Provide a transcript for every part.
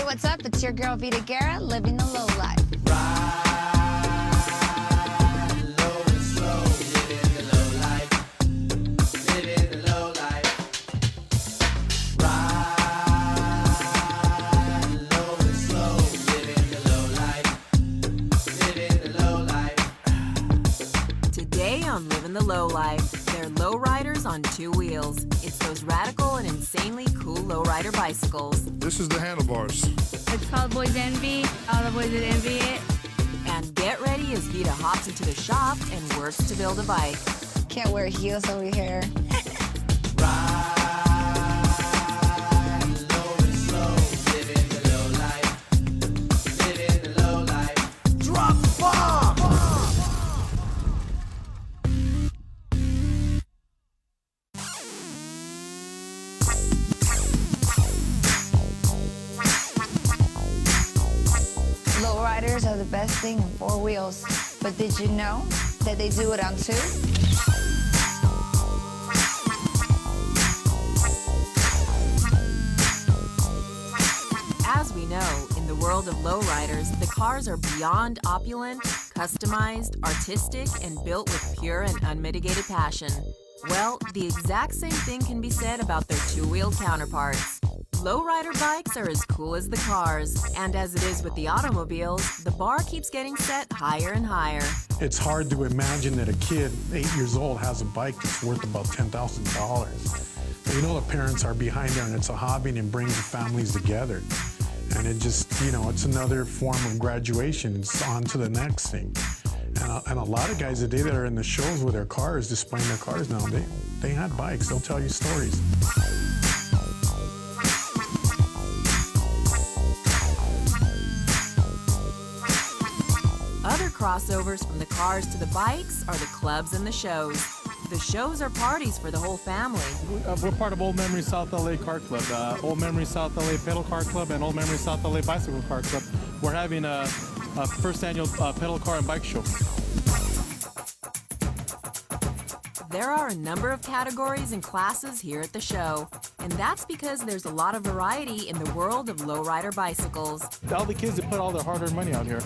what's up? It's your girl Vita Guerra, living the low life. Today on Livin' the Low Life, they're lowriders on two wheels. It's those radical and insanely cool lowrider bicycles. This is the handlebars. It's called Boys Envy. All the boys that envy it. And get ready as Vita hops into the shop and works to build a bike. Can't wear heels over here. Lowriders are the best thing in four wheels, but did you know that they do it on two? As we know, in the world of lowriders, the cars are beyond opulent, customized, artistic, and built with pure and unmitigated passion. Well, the exact same thing can be said about their two-wheeled counterparts. Lowrider bikes are as cool as the cars, and as it is with the automobiles, the bar keeps getting set higher and higher. It's hard to imagine that a kid, 8 years old, has a bike that's worth about $10,000. You know the parents are behind there, and it's a hobby, and it brings the families together. And it just, you know, it's another form of graduation. It's on to the next thing. And a lot of guys today that are in the shows with their cars, displaying their cars now, they had bikes. They'll tell you stories. Other crossovers from the cars to the bikes are the clubs and the shows. The shows are parties for the whole family. We're part of Old Memory South LA Car Club, Old Memory South LA Pedal Car Club, and Old Memory South LA Bicycle Car Club. We're having a first annual pedal car and bike show. There are a number of categories and classes here at the show, and that's because there's a lot of variety in the world of lowrider bicycles. All the kids that put all their hard-earned money out here.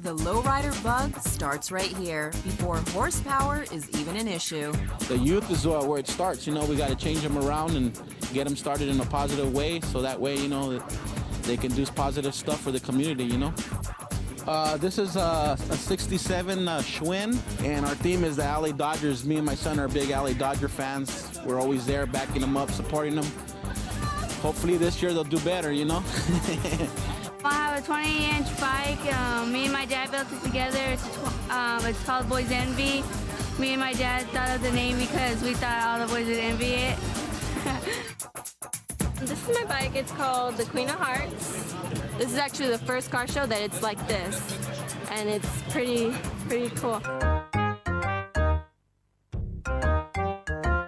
The lowrider bug starts right here, before horsepower is even an issue. The youth is where it starts. You know, we got to change them around and get them started in a positive way, so that way, you know, they can do positive stuff for the community, you know. This is a 67 Schwinn, and our theme is the LA Dodgers. Me and my son are big LA Dodger fans. We're always there backing them up, supporting them. Hopefully this year they'll do better, you know. I have a 20-inch bike. Me and my dad built it together. It's called Boys Envy. Me and my dad thought of the name because we thought all the boys would envy it. This is my bike. It's called the Queen of Hearts. This is actually the first car show that it's like this, and it's pretty cool.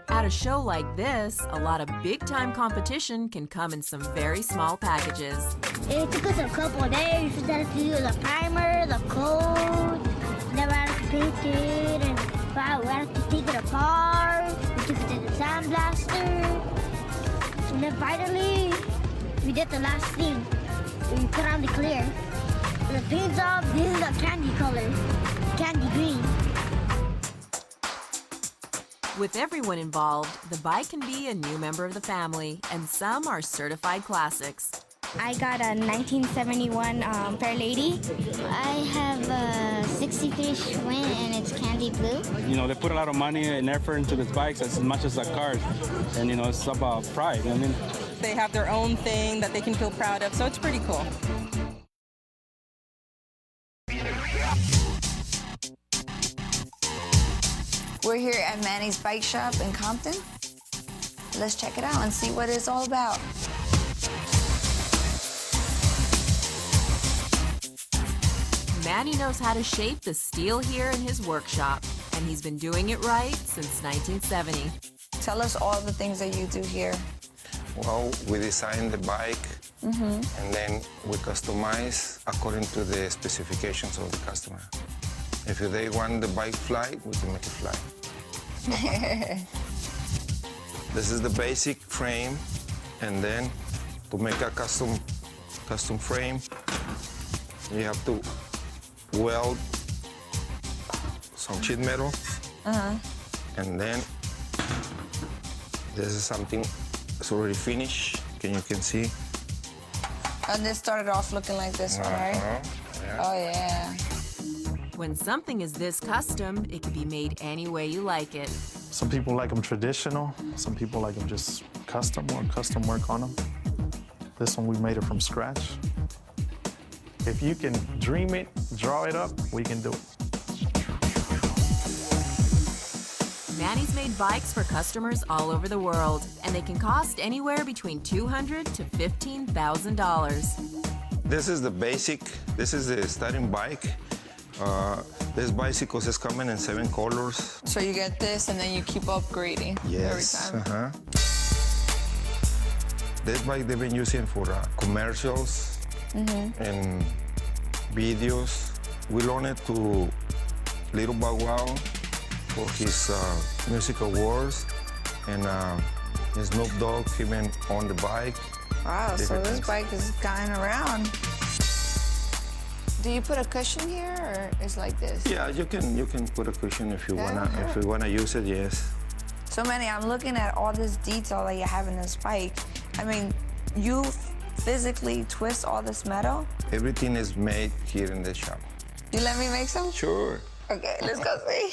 At a show like this, a lot of big-time competition can come in some very small packages. It took us a couple of days. We had to do the primer, the coat, then we had to paint it, and we had to take it apart. We took it to the sandblaster, and then finally, we did the last thing. We put on the clear. The paint's off. This is the candy color, candy green. With everyone involved, the bike can be a new member of the family, and some are certified classics. I got a 1971 Fair Lady. I have a 63 Schwinn, and it's candy blue. You know, they put a lot of money and effort into these bikes as much as the cars. And, you know, it's about pride. I mean, they have their own thing that they can feel proud of, so it's pretty cool. We're here at Manny's bike shop in Compton. Let's check it out and see what it's all about. Manny knows how to shape the steel here in his workshop, and he's been doing it right since 1970. Tell us all the things that you do here. Well, we design the bike, and then we customize according to the specifications of the customer. If they want the bike fly, we can make it fly. This is the basic frame, And then to make a custom frame, you have to weld some sheet metal. And then this is something that's already finished. You can see. And this started off looking like this one, right? Yeah. Oh, yeah. When something is this custom, it can be made any way you like it. Some people like them traditional. Some people like them just custom or custom work on them. This one, we made it from scratch. If you can dream it, draw it up, we can do it. Manny's made bikes for customers all over the world, and they can cost anywhere between $200 to $15,000. This is the basic. This is the starting bike. This bicycles is coming in 7 colors. So you get this, and then you keep upgrading every time. This bike they've been using for commercials and videos. We loaned it to Little Bow Wow for his music awards, and Snoop Dogg even on the bike. Wow, so this bike is going around. Do you put a cushion here, or it's like this? Yeah, you can put a cushion if you wanna use it. Yes. So Manny, I'm looking at all this detail that you have in this bike. I mean, you physically twist all this metal? Everything is made here in the shop. You let me make some? Sure. Okay, let's go see.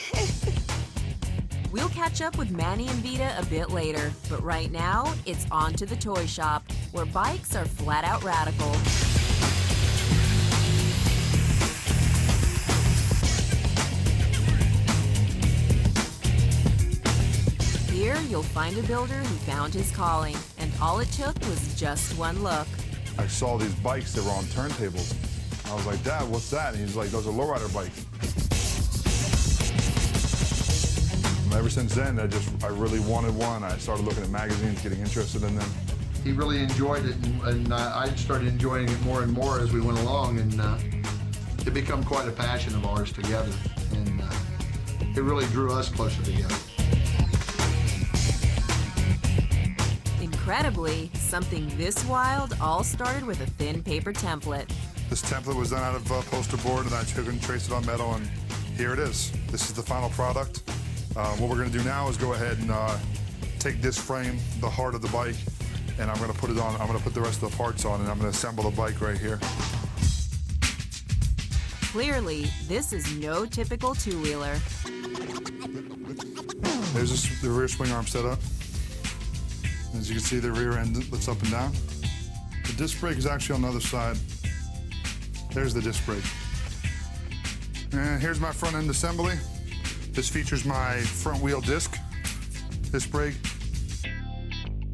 We'll catch up with Manny and Vita a bit later, but right now, it's on to the toy shop, where bikes are flat out radical. Here, you'll find a builder who found his calling, and all it took was just one look. I saw these bikes that were on turntables. I was like, Dad, what's that? And he's like, those are lowrider bikes. Ever since then, I really wanted one. I started looking at magazines, getting interested in them. He really enjoyed it, and I started enjoying it more and more as we went along, and it became quite a passion of ours together, and it really drew us closer together. Incredibly, something this wild all started with a thin paper template. This template was done out of poster board, and I took and traced it on metal, and here it is. This is the final product. What we're going to do now is go ahead and take this frame, the heart of the bike, and I'm going to put it on. I'm going to put the rest of the parts on, and I'm going to assemble the bike right here. Clearly, this is no typical two-wheeler. There's the rear swing arm set up. As you can see, the rear end lifts up and down. The disc brake is actually on the other side. There's the disc brake. And here's my front end assembly. This features my front wheel disc, disc brake,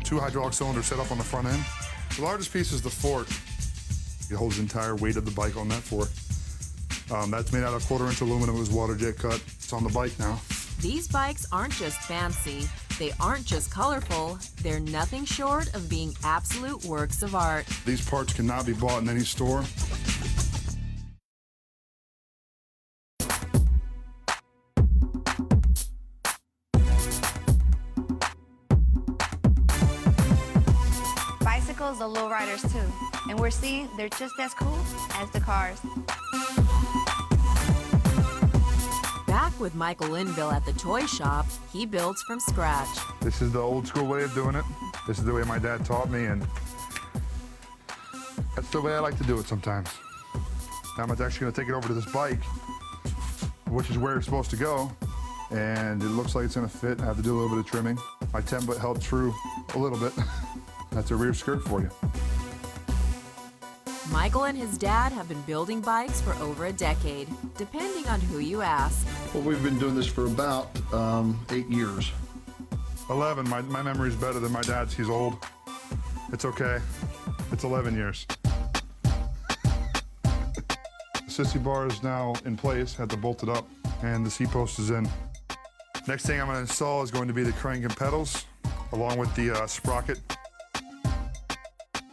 2 hydraulic cylinders set up on the front end. The largest piece is the fork. It holds the entire weight of the bike on that fork. That's made out of 1/4-inch aluminum. It was water jet cut. It's on the bike now. These bikes aren't just fancy. They aren't just colorful. They're nothing short of being absolute works of art. These parts cannot be bought in any store. Bicycles are lowriders too, and we're seeing they're just as cool as the cars. Back with Michael Linville at the toy shop, he builds from scratch. This is the old school way of doing it. This is the way my dad taught me, and that's the way I like to do it sometimes. Now I'm actually going to take it over to this bike, which is where it's supposed to go, and it looks like it's going to fit. I have to do a little bit of trimming. My template held true a little bit. That's a rear skirt for you. Michael and his dad have been building bikes for over a decade, depending on who you ask. Well, we've been doing this for about 8 years. 11. My memory's better than my dad's. He's old. It's okay. It's 11 years. The sissy bar is now in place. Had to bolt it up, and the C-post is in. Next thing I'm going to install is going to be the crank and pedals, along with the sprocket.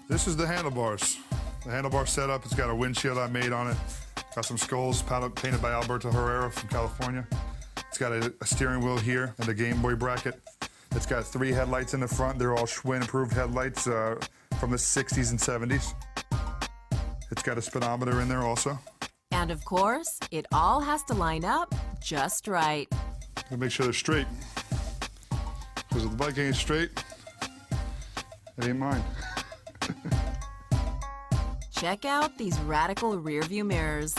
This is the handlebars. The handlebar setup, it's got a windshield I made on it. Got some skulls painted by Alberto Herrera from California. It's got a steering wheel here and a Game Boy bracket. It's got 3 headlights in the front. They're all Schwinn-approved headlights from the 60s and 70s. It's got a speedometer in there also. And of course, it all has to line up just right. And make sure they're straight. Because if the bike ain't straight, it ain't mine. Check out these radical rear view mirrors.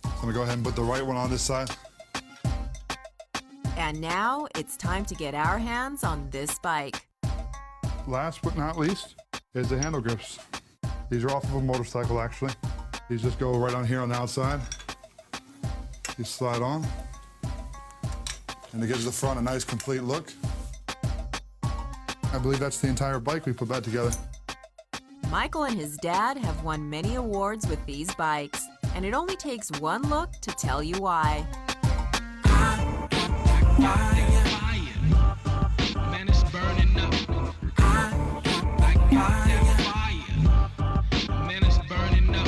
I'm gonna go ahead and put the right one on this side. And now it's time to get our hands on this bike. Last but not least is the handle grips. These are off of a motorcycle, actually. These just go right on here on the outside. You slide on. And it gives the front a nice, complete look. I believe that's the entire bike. We put that together. Michael and his dad have won many awards with these bikes, and it only takes one look to tell you why. Man, it's burning up. Man, it's burning up.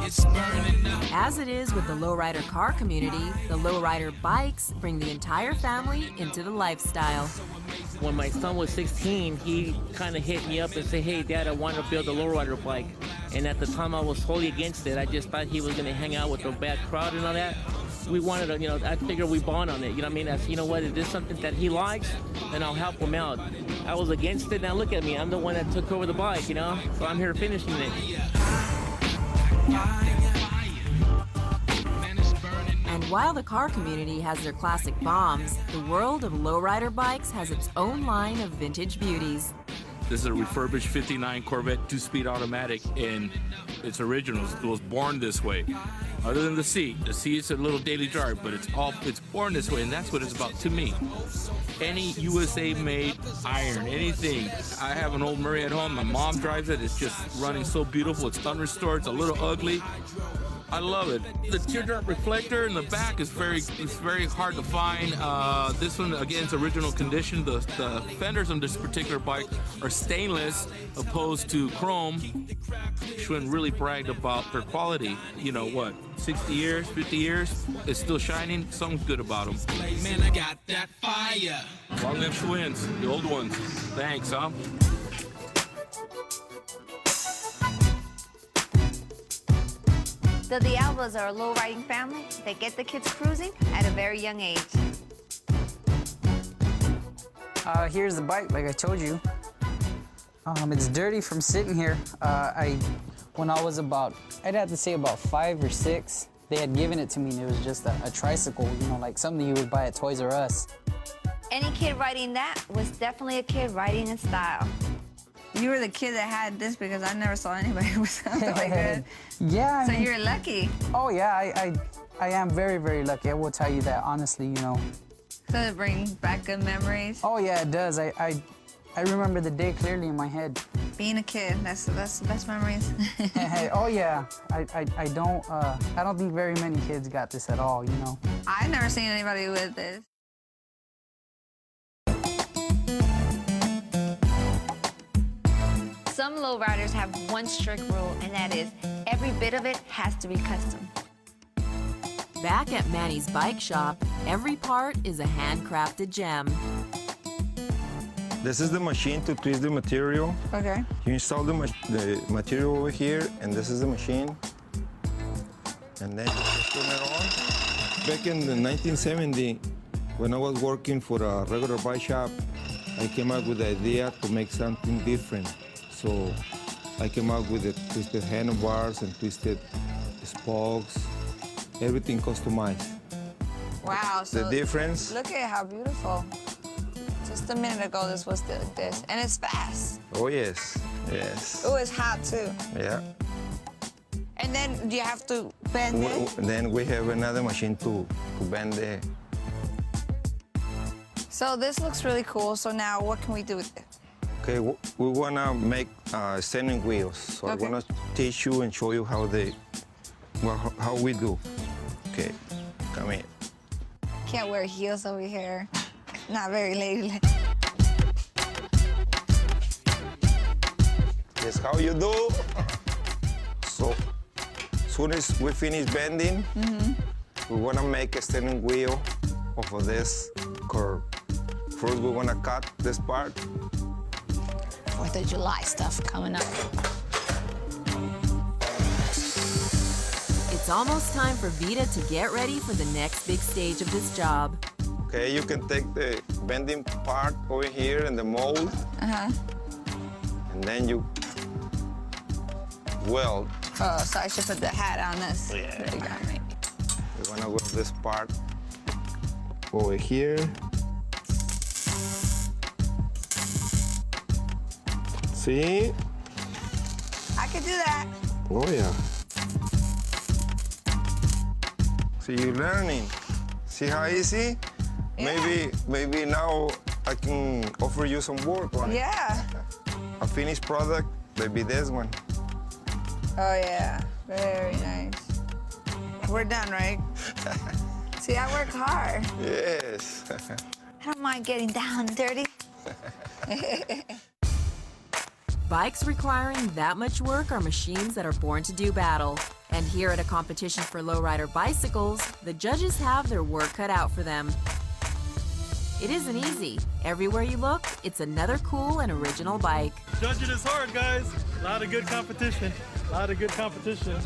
It's burning up. As it is with the lowrider car community, the lowrider bikes bring the entire family into the lifestyle. When my son was 16, he kind of hit me up and said, hey, Dad, I want to build a lowrider bike. And at the time, I was totally against it. I just thought he was going to hang out with a bad crowd and all that. We wanted to, I figured we bond on it. You know what I mean? That's, you know what, if there's something that he likes, then I'll help him out. I was against it. Now look at me. I'm the one that took over the bike, So I'm here finishing it. And while the car community has their classic bombs, the world of lowrider bikes has its own line of vintage beauties. This is a refurbished 59 Corvette 2-speed automatic, and it's original. It was born this way. Other than the seat is a little daily drive, but it's born this way, and that's what it's about to me. Any USA-made iron, anything. I have an old Murray at home. My mom drives it. It's just running so beautiful. It's unrestored. It's a little ugly. I love it. The teardrop reflector in the back is very hard to find. This one, again, is original condition. The fenders on this particular bike are stainless opposed to chrome. Schwinn really bragged about their quality. 60 years, 50 years, it's still shining. Something's good about them. Man, I got that fire. Long live Schwinns, the old ones. Thanks, huh? The Diablos are a low-riding family that get the kids cruising at a very young age. Here's the bike, like I told you. It's dirty from sitting here. When I was I'd have to say about 5 or 6, they had given it to me, and it was just a tricycle, like something you would buy at Toys R Us. Any kid riding that was definitely a kid riding in style. You were the kid that had this because I never saw anybody with something like that. Yeah. So you're lucky. Oh, yeah, I am very, very lucky. I will tell you that, honestly, Does it bring back good memories? Oh, yeah, it does. I remember the day clearly in my head. Being a kid, that's the best memories. Oh, yeah. I don't think very many kids got this at all, I've never seen anybody with this. Some lowriders have one strict rule, and that is every bit of it has to be custom. Back at Manny's bike shop, every part is a handcrafted gem. This is the machine to twist the material. Okay. You install the material over here, and this is the machine. And then you just turn it on. Back in the 1970, when I was working for a regular bike shop, I came up with the idea to make something different. So I came up with the twisted handlebars and twisted spokes, everything customized. Wow. So the difference. Look at how beautiful. Just a minute ago, this was like this, and it's fast. Oh, yes, yes. Oh, it's hot, too. Yeah. And then do you have to bend it? Then we have another machine to bend it. So this looks really cool. So now what can we do with it? Okay, we want to make standing wheels. So Okay. I want to teach you and show you how we do. Okay, come in. Can't wear heels over here. Not very ladylike. That's how you do. So, as soon as we finish bending, We want to make a steering wheel of this curve. First, we want to cut this part. 4th of July stuff coming up. It's almost time for Vita to get ready for the next big stage of this job. Okay, you can take the bending part over here in the mold. Uh-huh. And then you weld. Oh, so I should put the hat on this. Yeah. There you go, maybe. We're gonna weld this part over here. See? I could do that. Oh, yeah. See, you're learning. See how easy? Yeah. Maybe now I can offer you some work on it. Yeah. A finished product, maybe this one. Oh, yeah. Very nice. We're done, right? See, I work hard. Yes. I don't mind getting down and dirty. Bikes requiring that much work are machines that are born to do battle. And here at a competition for lowrider bicycles, the judges have their work cut out for them. It isn't easy. Everywhere you look, it's another cool and original bike. Judging is hard, guys. A lot of good competition. A lot of good competition.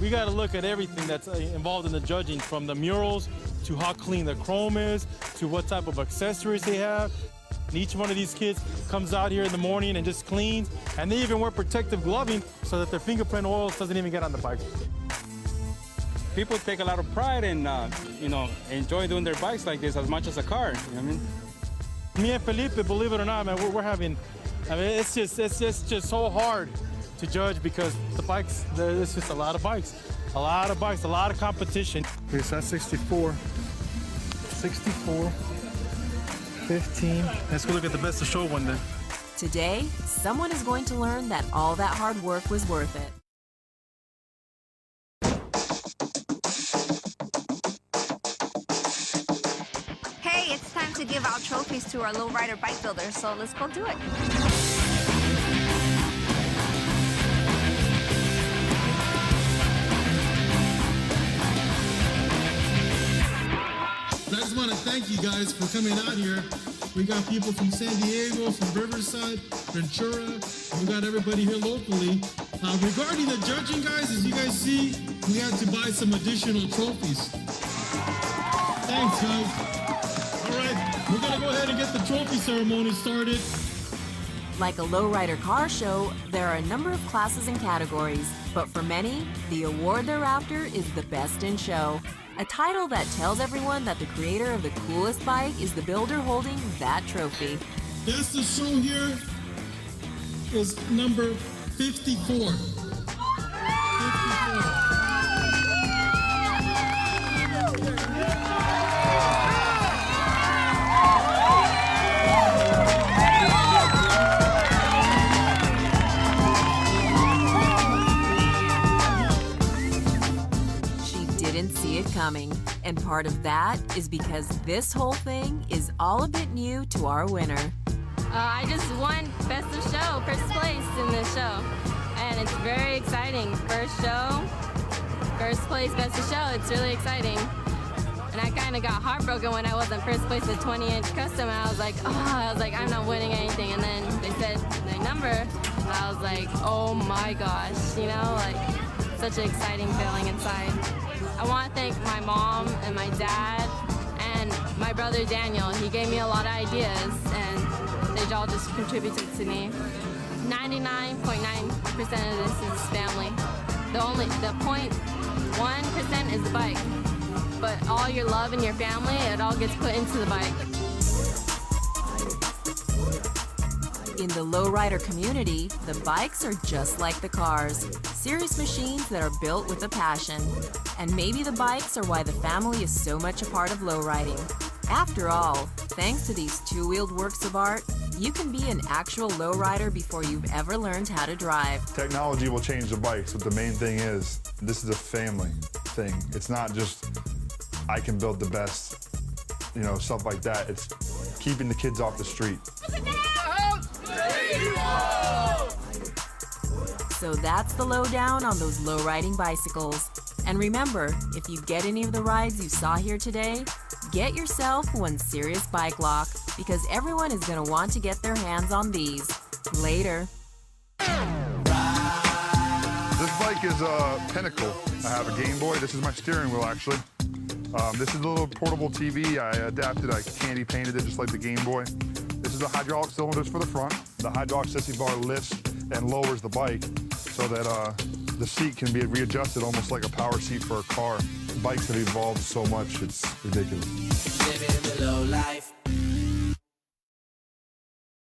We got to look at everything that's involved in the judging, from the murals to how clean the chrome is, to what type of accessories they have. And each one of these kids comes out here in the morning and just cleans, and they even wear protective gloving so that their fingerprint oil doesn't even get on the bike. People take a lot of pride in, enjoy doing their bikes like this as much as a car. You know what I mean? Me and Felipe, believe it or not, man, we're having. It's just so hard to judge because the bikes. There's just a lot of bikes, a lot of competition. Okay, so that's 64, 15. Let's go look at the best of show one then. Today, someone is going to learn that all that hard work was worth it. Hey, it's time to give out trophies to our lowrider bike builders, so let's go do it. I just want to thank you guys for coming out here. We got people from San Diego, from Riverside, Ventura, and we got everybody here locally. Regarding the judging, guys, as you guys see, we had to buy some additional trophies. Thanks, guys. All right, we're going to go ahead and get the trophy ceremony started. Like a lowrider car show, there are a number of classes and categories, but for many, the award they're after is the best in show. A title that tells everyone that the creator of the coolest bike is the builder holding that trophy. Best of show here is number 54. 54. See it coming, and part of that is because this whole thing is all a bit new to our winner. I just won Best of Show, first place in this show, and it's very exciting. First show, first place, Best of Show. It's really exciting, and I kind of got heartbroken when I wasn't first place at 20-inch custom, and I was like, I'm not winning anything. And then they said my number, and I was like, oh my gosh, such an exciting feeling inside. I want to thank my mom and my dad and my brother Daniel. He gave me a lot of ideas, and they all just contributed to me. 99.9% of this is family. The 0.1% is the bike. But all your love and your family, it all gets put into the bike. In the lowrider community, the bikes are just like the cars, serious machines that are built with a passion. And maybe the bikes are why the family is so much a part of lowriding. After all, thanks to these two-wheeled works of art, you can be an actual lowrider before you've ever learned how to drive. Technology will change the bikes, but the main thing is, this is a family thing. It's not just, I can build the best, stuff like that. It's keeping the kids off the street. So that's the lowdown on those low-riding bicycles. And remember, if you get any of the rides you saw here today, get yourself one serious bike lock, because everyone is going to want to get their hands on these. Later. This bike is a Pinnacle. I have a Game Boy. This is my steering wheel, actually. This is a little portable TV. I adapted, I candy painted it just like the Game Boy. This is the hydraulic cylinders for the front. The hydraulic sissy bar lifts and lowers the bike so that the seat can be readjusted almost like a power seat for a car. Bikes have evolved so much, it's ridiculous. Living the low life.